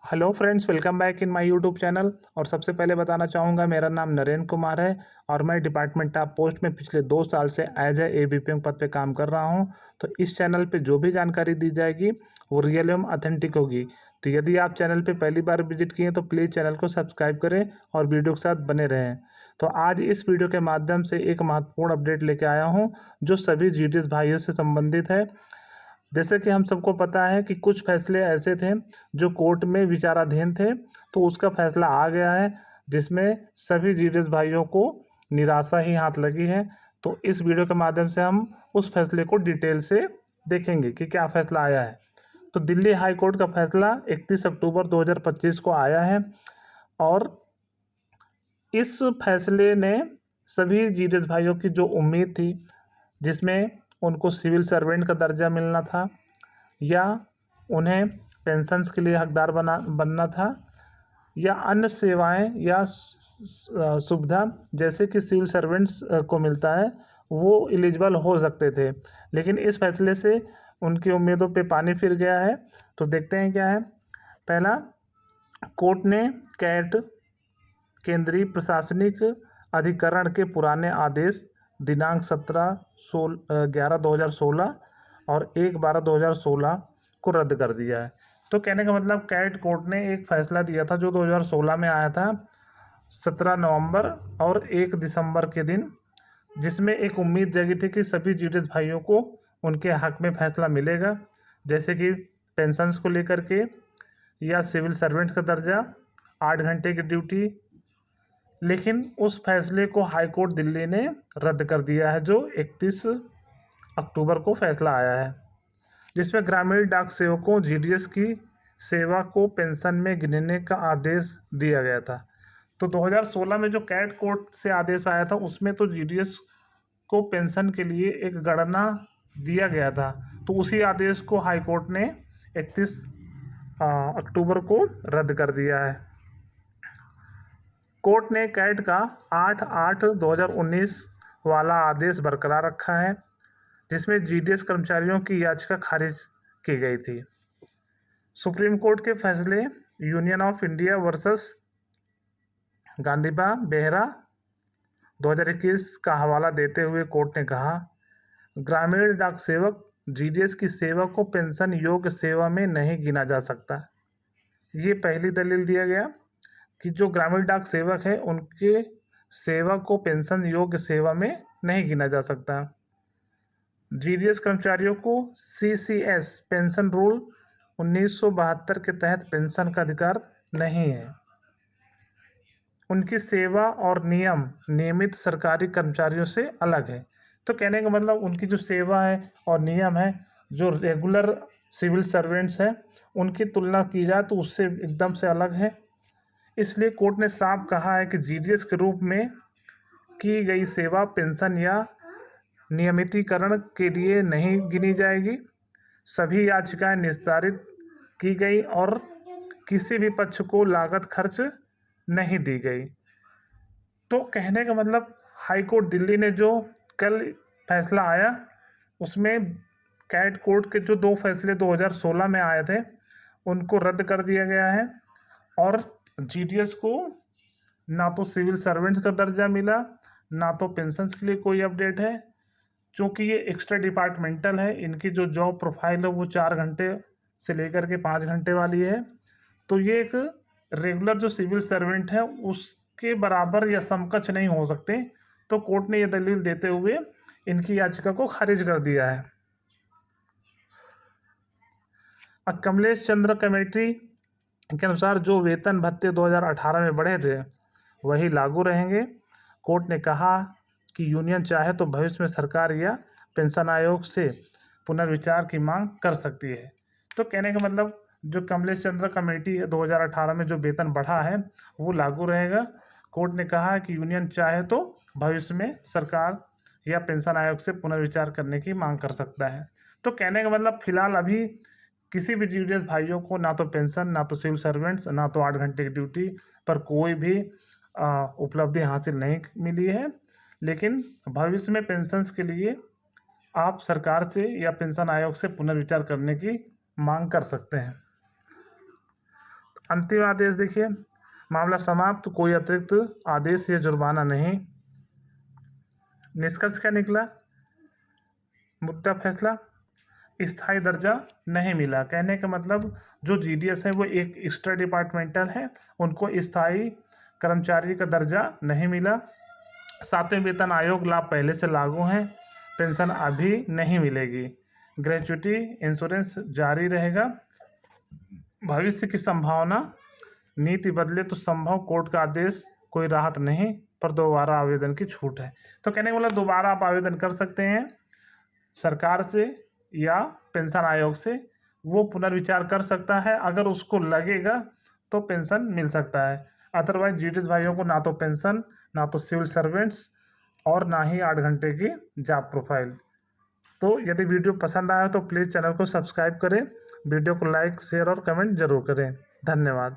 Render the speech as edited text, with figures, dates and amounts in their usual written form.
Hello friends, welcome back in my YouTube channel. और सबसे पहले बताना चाहूँगा, मेरा नाम नरेंद्र कुमार है और मैं डिपार्टमेंट ऑफ पोस्ट में पिछले 2 साल से एज ए ABPM पद पे काम कर रहा हूँ। तो इस चैनल पे जो भी जानकारी दी जाएगी वो रियल एवं ऑथेंटिक होगी। तो यदि आप चैनल पे पहली बार विजिट किए तो प्लीज़ चैनल को सब्सक्राइब करें और वीडियो के साथ बने रहें। तो आज इस वीडियो के माध्यम से एक महत्वपूर्ण अपडेट लेके आया हूँ जो सभी GDS भाइयों से संबंधित है। जैसे कि हम सबको पता है कि कुछ फैसले ऐसे थे जो कोर्ट में विचाराधीन थे, तो उसका फैसला आ गया है जिसमें सभी GDS भाइयों को निराशा ही हाथ लगी है। तो इस वीडियो के माध्यम से हम उस फैसले को डिटेल से देखेंगे कि क्या फैसला आया है। तो दिल्ली हाई कोर्ट का फैसला 31 अक्टूबर 2025 को आया है और इस फैसले ने सभी GDS भाइयों की जो उम्मीद थी, जिसमें उनको सिविल सर्वेंट का दर्जा मिलना था या उन्हें पेंशन्स के लिए हकदार बनना था या अन्य सेवाएं या सुविधा जैसे कि सिविल सर्वेंट्स को मिलता है, वो एलिजिबल हो सकते थे। लेकिन इस फैसले से उनकी उम्मीदों पे पानी फिर गया है। तो देखते हैं क्या है। पहला, कोर्ट ने कैट केंद्रीय प्रशासनिक अधिकरण के पुराने आदेश दिनांक 11/11/2016 और 1/12/2016 को रद्द कर दिया है। तो कहने का मतलब, कैट कोर्ट ने एक फैसला दिया था जो 2016 में आया था 17 नवंबर और 1 दिसंबर के दिन, जिसमें एक उम्मीद जगी थी कि सभी GDS भाइयों को उनके हक में फैसला मिलेगा, जैसे कि पेंशन्स को लेकर के या सिविल सर्वेंट का दर्जा, 8 घंटे की ड्यूटी। लेकिन उस फैसले को हाई कोर्ट दिल्ली ने रद्द कर दिया है, जो 31 अक्टूबर को फैसला आया है, जिसमें ग्रामीण डाक सेवकों GDS की सेवा को पेंशन में गिनने का आदेश दिया गया था। तो 2016 में जो कैट कोर्ट से आदेश आया था उसमें तो GDS को पेंशन के लिए एक गणना दिया गया था। तो उसी आदेश को हाई कोर्ट ने 31 अक्टूबर को रद्द कर दिया है। कोर्ट ने कैट का 8/8/2019 वाला आदेश बरकरार रखा है, जिसमें GDS कर्मचारियों की याचिका खारिज की गई थी। सुप्रीम कोर्ट के फैसले union of India versus Gandhiba Behera 2021 का हवाला देते हुए कोर्ट ने कहा, ग्रामीण डाक सेवक GDS की सेवा को पेंशन योग्य सेवा में नहीं गिना जा सकता। ये पहली दलील दिया गया कि जो ग्रामीण डाक सेवक है उनके सेवा को पेंशन योग्य सेवा में नहीं गिना जा सकता। GDS कर्मचारियों को CCS पेंशन रूल 1972 के तहत पेंशन का अधिकार नहीं है। उनकी सेवा और नियम नियमित सरकारी कर्मचारियों से अलग है। तो कहने का मतलब, उनकी जो सेवा है और नियम है जो रेगुलर सिविल सर्वेंट्स हैं उनकी तुलना की जाए तो उससे एकदम से अलग है। इसलिए कोर्ट ने साफ कहा है कि GDS के रूप में की गई सेवा पेंशन या नियमितीकरण के लिए नहीं गिनी जाएगी। सभी याचिकाएं निस्तारित की गई और किसी भी पक्ष को लागत खर्च नहीं दी गई। तो कहने का मतलब, हाई कोर्ट दिल्ली ने जो कल फैसला आया उसमें कैट कोर्ट के जो 2 फैसले 2016 में आए थे उनको रद्द कर दिया गया है और GDS को ना तो सिविल सर्वेंट का दर्जा मिला, ना तो पेंशन्स के लिए कोई अपडेट है। चूँकि ये एक्स्ट्रा डिपार्टमेंटल है, इनकी जो जॉब प्रोफाइल है वो 4 घंटे से लेकर के 5 घंटे वाली है। तो ये एक रेगुलर जो सिविल सर्वेंट है उसके बराबर या समकक्ष नहीं हो सकते। तो कोर्ट ने ये दलील देते हुए इनकी याचिका को खारिज कर दिया है। अब कमलेश चंद्र कमेटी के अनुसार जो वेतन भत्ते 2018 में बढ़े थे वही लागू रहेंगे। कोर्ट ने कहा कि यूनियन चाहे तो भविष्य में सरकार या पेंशन आयोग से पुनर्विचार की मांग कर सकती है। तो कहने का मतलब, जो कमलेश चंद्र कमेटी है 2018 में जो वेतन बढ़ा है वो लागू रहेगा। कोर्ट ने कहा कि यूनियन चाहे तो भविष्य में सरकार या पेंशन आयोग से पुनर्विचार करने की मांग कर सकता है। तो कहने का मतलब, फिलहाल अभी किसी भी GDS भाइयों को ना तो पेंशन, ना तो सिविल सर्वेंट्स, ना तो 8 घंटे की ड्यूटी पर कोई भी उपलब्धि हासिल नहीं मिली है। लेकिन भविष्य में पेंशन्स के लिए आप सरकार से या पेंशन आयोग से पुनर्विचार करने की मांग कर सकते हैं। अंतिम आदेश देखिए, मामला समाप्त, कोई अतिरिक्त आदेश या जुर्माना नहीं। निष्कर्ष क्या निकला? मुद्दा फैसला, स्थायी दर्जा नहीं मिला। कहने का मतलब जो जीडीएस है वो एक एक्स्ट्रा डिपार्टमेंटल है, उनको स्थायी कर्मचारी का दर्जा नहीं मिला। 7वें वेतन आयोग लाभ पहले से लागू हैं, पेंशन अभी नहीं मिलेगी। ग्रेच्युटी इंश्योरेंस जारी रहेगा। भविष्य की संभावना, नीति बदले तो संभव, कोर्ट का आदेश कोई राहत नहीं, पर दोबारा आवेदन की छूट है। तो कहने का मतलब दोबारा आप आवेदन कर सकते हैं सरकार से या पेंशन आयोग से, वो पुनर्विचार कर सकता है। अगर उसको लगेगा तो पेंशन मिल सकता है, अदरवाइज जीडीएस भाइयों को ना तो पेंशन, ना तो सिविल सर्वेंट्स, और ना ही 8 घंटे की जॉब प्रोफाइल। तो यदि वीडियो पसंद आया तो प्लीज़ चैनल को सब्सक्राइब करें, वीडियो को लाइक, शेयर और कमेंट जरूर करें। धन्यवाद।